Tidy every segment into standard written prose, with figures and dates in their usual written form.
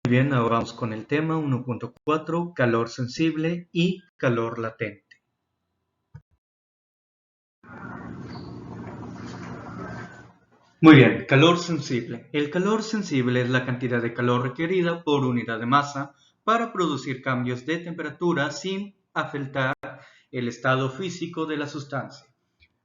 Bien, ahora vamos con el tema 1.4, calor sensible y calor latente. Muy bien, calor sensible. El calor sensible es la cantidad de calor requerida por unidad de masa para producir cambios de temperatura sin afectar el estado físico de la sustancia.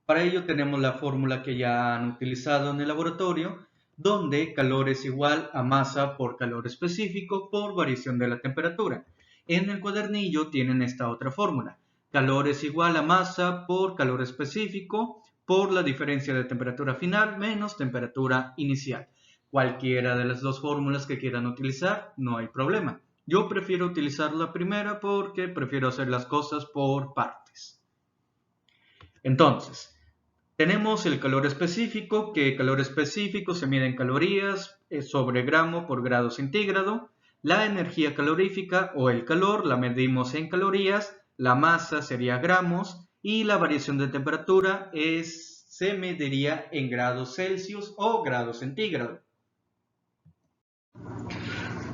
Para ello tenemos la fórmula que ya han utilizado en el laboratorio, donde calor es igual a masa por calor específico por variación de la temperatura. En el cuadernillo tienen esta otra fórmula. Calor es igual a masa por calor específico por la diferencia de temperatura final menos temperatura inicial. Cualquiera de las dos fórmulas que quieran utilizar, no hay problema. Yo prefiero utilizar la primera porque prefiero hacer las cosas por partes. Entonces, tenemos el calor específico, que calor específico se mide en calorías sobre gramo por grado centígrado. La energía calorífica o el calor la medimos en calorías, la masa sería gramos y la variación de temperatura se mediría en grados Celsius o grados centígrados.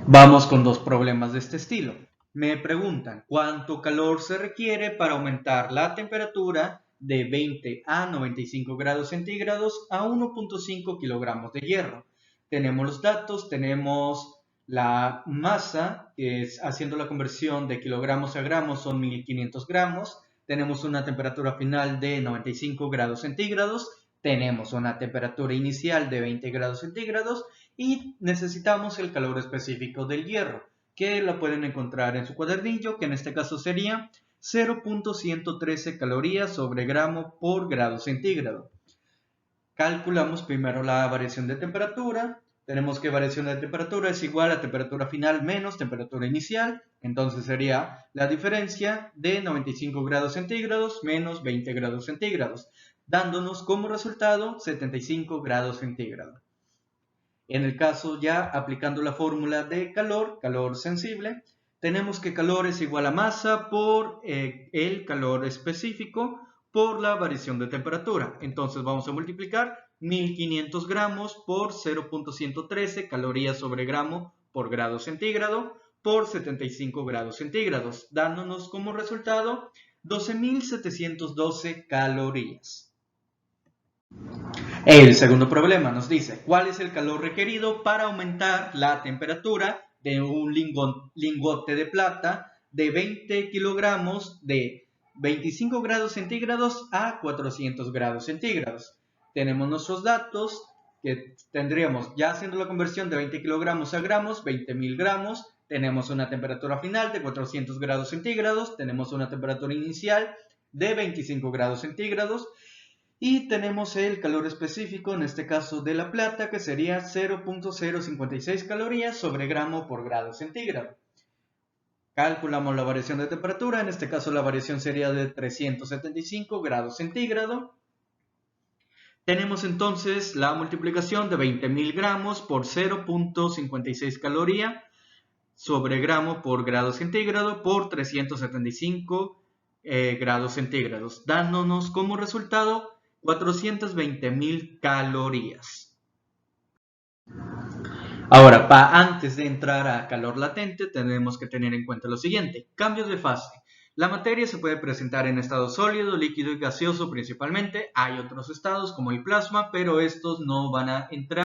Vamos con dos problemas de este estilo. Me preguntan cuánto calor se requiere para aumentar la temperatura de 20 a 95 grados centígrados a 1.5 kilogramos de hierro. Tenemos los datos, tenemos la masa, que es haciendo la conversión de kilogramos a gramos son 1500 gramos. Tenemos una temperatura final de 95 grados centígrados. Tenemos una temperatura inicial de 20 grados centígrados y necesitamos el calor específico del hierro, que lo pueden encontrar en su cuadernillo, que en este caso sería 0.113 calorías sobre gramo por grado centígrado. Calculamos primero la variación de temperatura. Tenemos que variación de temperatura es igual a temperatura final menos temperatura inicial. Entonces sería la diferencia de 95 grados centígrados menos 20 grados centígrados, dándonos como resultado 75 grados centígrados. En el caso ya aplicando la fórmula de calor sensible, tenemos que calor es igual a masa por el calor específico por la variación de temperatura. Entonces vamos a multiplicar 1500 gramos por 0.113 calorías sobre gramo por grado centígrado por 75 grados centígrados, dándonos como resultado 12.712 calorías. El segundo problema nos dice, ¿cuál es el calor requerido para aumentar la temperatura de un lingote de plata de 20 kilogramos de 25 grados centígrados a 400 grados centígrados? Tenemos nuestros datos que tendríamos, ya haciendo la conversión de 20 kilogramos a gramos, 20.000 gramos. Tenemos una temperatura final de 400 grados centígrados, tenemos una temperatura inicial de 25 grados centígrados. Y tenemos el calor específico, en este caso de la plata, que sería 0.056 calorías sobre gramo por grado centígrado. Calculamos la variación de temperatura, en este caso la variación sería de 375 grados centígrado. Tenemos entonces la multiplicación de 20.000 gramos por 0.56 caloría sobre gramo por grado centígrado por 375 grados centígrados, dándonos como resultado 420.000 calorías. Ahora, antes de entrar a calor latente, tenemos que tener en cuenta lo siguiente. Cambios de fase. La materia se puede presentar en estado sólido, líquido y gaseoso principalmente. Hay otros estados como el plasma, pero estos no van a entrar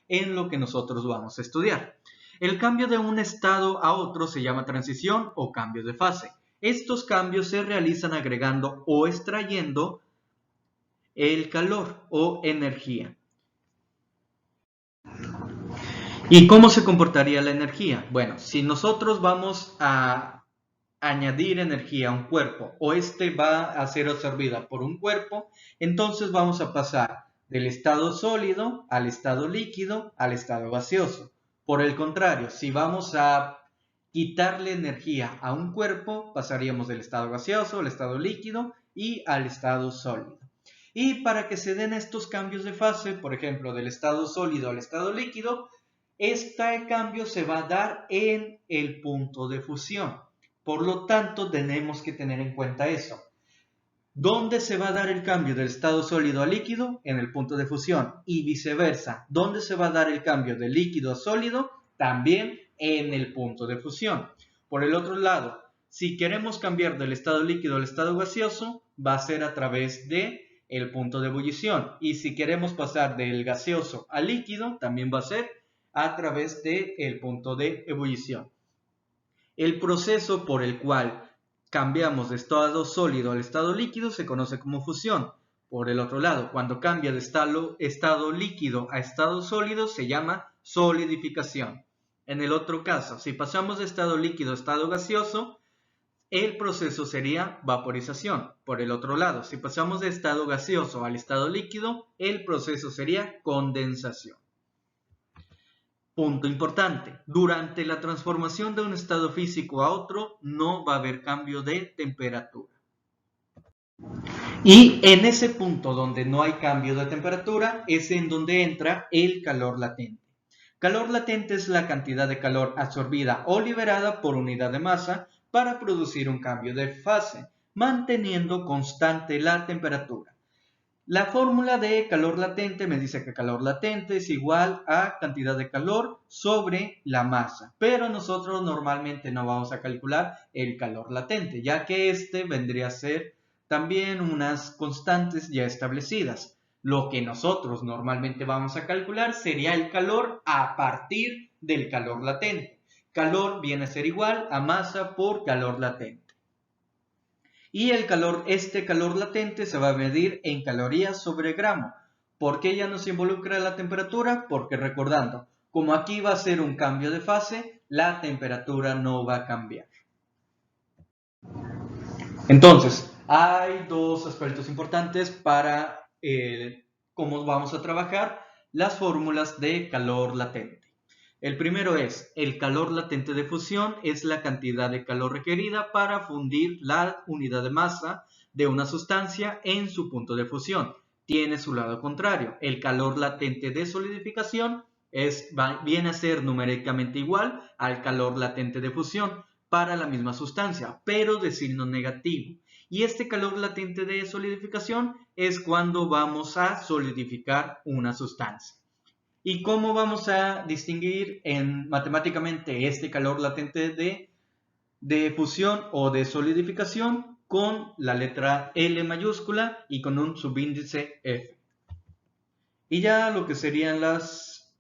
en lo que nosotros vamos a estudiar. El cambio de un estado a otro se llama transición o cambio de fase. Estos cambios se realizan agregando o extrayendo el calor o energía. ¿Y cómo se comportaría la energía? Bueno, si nosotros vamos a añadir energía a un cuerpo o este va a ser absorbida por un cuerpo, entonces vamos a pasar del estado sólido al estado líquido al estado gaseoso. Por el contrario, si vamos a quitarle energía a un cuerpo, pasaríamos del estado gaseoso al estado líquido y al estado sólido. Y para que se den estos cambios de fase, por ejemplo, del estado sólido al estado líquido, este cambio se va a dar en el punto de fusión. Por lo tanto, tenemos que tener en cuenta eso. ¿Dónde se va a dar el cambio del estado sólido a líquido? En el punto de fusión. Y viceversa. ¿Dónde se va a dar el cambio de líquido a sólido? También en el punto de fusión. Por el otro lado, si queremos cambiar del estado líquido al estado gaseoso, va a ser a través de el punto de ebullición. Y si queremos pasar del gaseoso al líquido, también va a ser a través del punto de ebullición. El proceso por el cual cambiamos de estado sólido al estado líquido se conoce como fusión. Por el otro lado, cuando cambia de estado líquido a estado sólido se llama solidificación. En el otro caso, si pasamos de estado líquido a estado gaseoso, el proceso sería vaporización. Por el otro lado, si pasamos de estado gaseoso al estado líquido, el proceso sería condensación. Punto importante, durante la transformación de un estado físico a otro no va a haber cambio de temperatura. Y en ese punto donde no hay cambio de temperatura es en donde entra el calor latente. Calor latente es la cantidad de calor absorbida o liberada por unidad de masa para producir un cambio de fase, manteniendo constante la temperatura. La fórmula de calor latente me dice que calor latente es igual a cantidad de calor sobre la masa, pero nosotros normalmente no vamos a calcular el calor latente, ya que este vendría a ser también unas constantes ya establecidas. Lo que nosotros normalmente vamos a calcular sería el calor a partir del calor latente. Calor viene a ser igual a masa por calor latente. Y este calor latente se va a medir en calorías sobre gramo. ¿Por qué ya no se involucra la temperatura? Porque recordando, como aquí va a ser un cambio de fase, la temperatura no va a cambiar. Entonces, hay dos aspectos importantes para cómo vamos a trabajar las fórmulas de calor latente. El primero es, el calor latente de fusión es la cantidad de calor requerida para fundir la unidad de masa de una sustancia en su punto de fusión. Tiene su lado contrario. El calor latente de solidificación viene a ser numéricamente igual al calor latente de fusión para la misma sustancia, pero de signo negativo. Y este calor latente de solidificación es cuando vamos a solidificar una sustancia. ¿Y cómo vamos a distinguir matemáticamente este calor latente de fusión o de solidificación? Con la letra L mayúscula y con un subíndice F. Y ya lo que serían las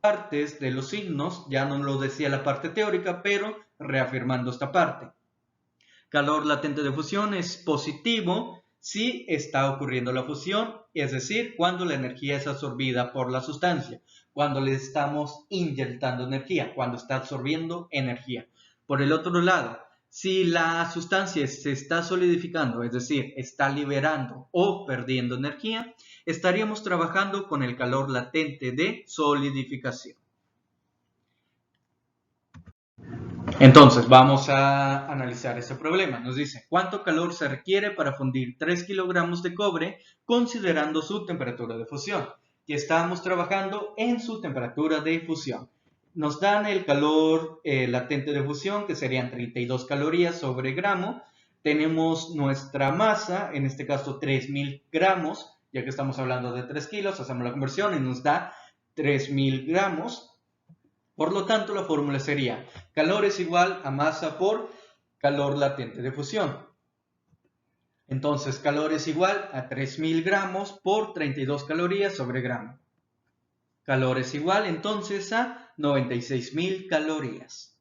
partes de los signos, ya no lo decía la parte teórica, pero reafirmando esta parte. Calor latente de fusión es positivo si está ocurriendo la fusión, es decir, cuando la energía es absorbida por la sustancia, cuando le estamos inyectando energía, cuando está absorbiendo energía. Por el otro lado, si la sustancia se está solidificando, es decir, está liberando o perdiendo energía, estaríamos trabajando con el calor latente de solidificación. Entonces, vamos a analizar este problema. Nos dice, ¿cuánto calor se requiere para fundir 3 kilogramos de cobre considerando su temperatura de fusión? Y estamos trabajando en su temperatura de fusión. Nos dan el calor latente de fusión, que serían 32 calorías sobre gramo. Tenemos nuestra masa, en este caso 3000 gramos, ya que estamos hablando de 3 kilos, hacemos la conversión y nos da 3000 gramos. Por lo tanto, la fórmula sería calor es igual a masa por calor latente de fusión. Entonces, calor es igual a 3000 gramos por 32 calorías sobre gramo. Calor es igual entonces a 96.000 calorías.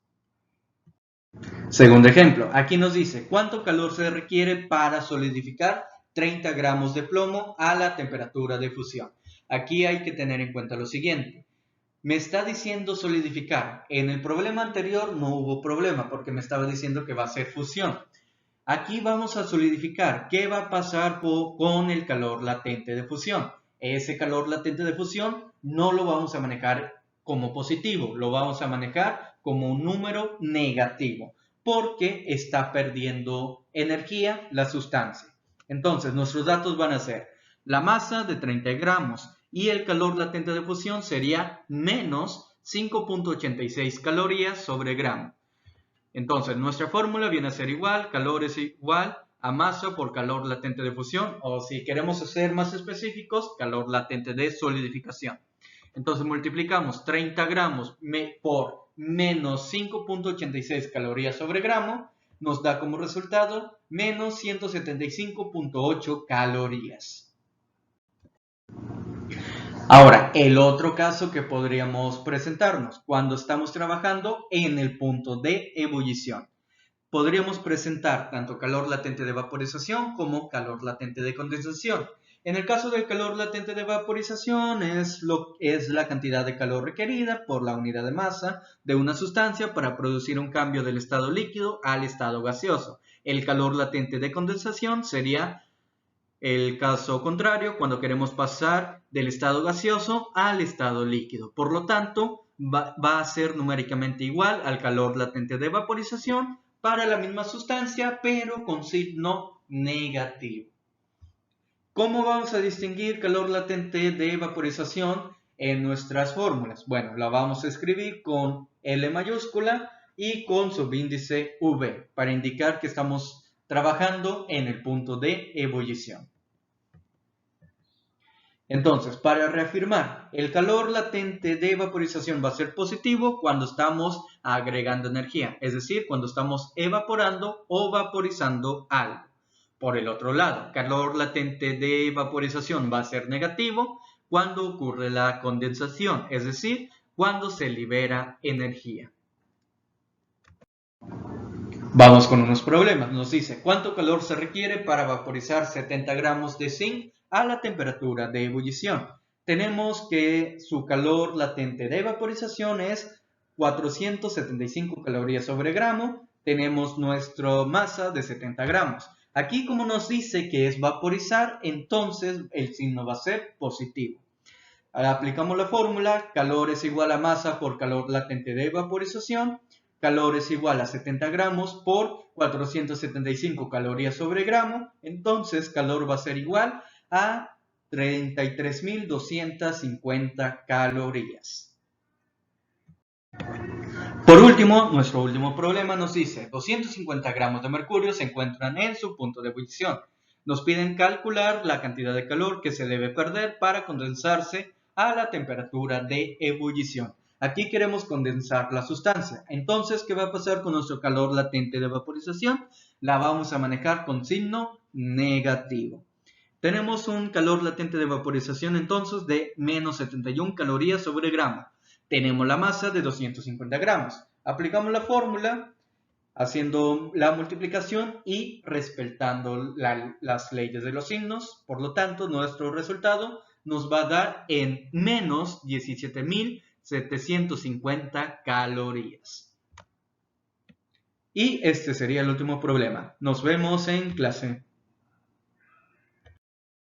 Segundo ejemplo, aquí nos dice cuánto calor se requiere para solidificar 30 gramos de plomo a la temperatura de fusión. Aquí hay que tener en cuenta lo siguiente. Me está diciendo solidificar. En el problema anterior no hubo problema porque me estaba diciendo que va a ser fusión. Aquí vamos a solidificar. ¿Qué va a pasar con el calor latente de fusión? Ese calor latente de fusión no lo vamos a manejar como positivo, lo vamos a manejar como un número negativo porque está perdiendo energía la sustancia. Entonces, nuestros datos van a ser la masa de 30 gramos. Y el calor latente de fusión sería menos 5.86 calorías sobre gramo. Entonces, nuestra fórmula viene a ser igual, calor es igual a masa por calor latente de fusión, o si queremos ser más específicos, calor latente de solidificación. Entonces, multiplicamos 30 gramos por menos 5.86 calorías sobre gramo nos da como resultado menos 175.8 calorías. Ahora, el otro caso que podríamos presentarnos cuando estamos trabajando en el punto de ebullición. Podríamos presentar tanto calor latente de vaporización como calor latente de condensación. En el caso del calor latente de vaporización es la cantidad de calor requerida por la unidad de masa de una sustancia para producir un cambio del estado líquido al estado gaseoso. El calor latente de condensación sería el caso contrario cuando queremos pasar del estado gaseoso al estado líquido. Por lo tanto, va a ser numéricamente igual al calor latente de vaporización para la misma sustancia, pero con signo negativo. ¿Cómo vamos a distinguir calor latente de vaporización en nuestras fórmulas? Bueno, la vamos a escribir con L mayúscula y con subíndice V para indicar que estamos trabajando en el punto de ebullición. Entonces, para reafirmar, el calor latente de vaporización va a ser positivo cuando estamos agregando energía, es decir, cuando estamos evaporando o vaporizando algo. Por el otro lado, calor latente de vaporización va a ser negativo cuando ocurre la condensación, es decir, cuando se libera energía. Vamos con unos problemas. Nos dice, ¿cuánto calor se requiere para vaporizar 70 gramos de zinc a la temperatura de ebullición? Tenemos que su calor latente de vaporización es 475 calorías sobre gramo. Tenemos nuestra masa de 70 gramos. Aquí, como nos dice que es vaporizar, entonces el signo va a ser positivo. Ahora aplicamos la fórmula, calor es igual a masa por calor latente de vaporización. Calor es igual a 70 gramos por 475 calorías sobre gramo. Entonces, calor va a ser igual a 33.250 calorías. Por último, nuestro último problema nos dice 250 gramos de mercurio se encuentran en su punto de ebullición. Nos piden calcular la cantidad de calor que se debe perder para condensarse a la temperatura de ebullición. Aquí queremos condensar la sustancia. Entonces, ¿qué va a pasar con nuestro calor latente de vaporización? La vamos a manejar con signo negativo. Tenemos un calor latente de vaporización entonces de menos 71 calorías sobre gramo. Tenemos la masa de 250 gramos. Aplicamos la fórmula haciendo la multiplicación y respetando las leyes de los signos. Por lo tanto, nuestro resultado nos va a dar en menos 17.750 calorías. Y este sería el último problema. Nos vemos en clase.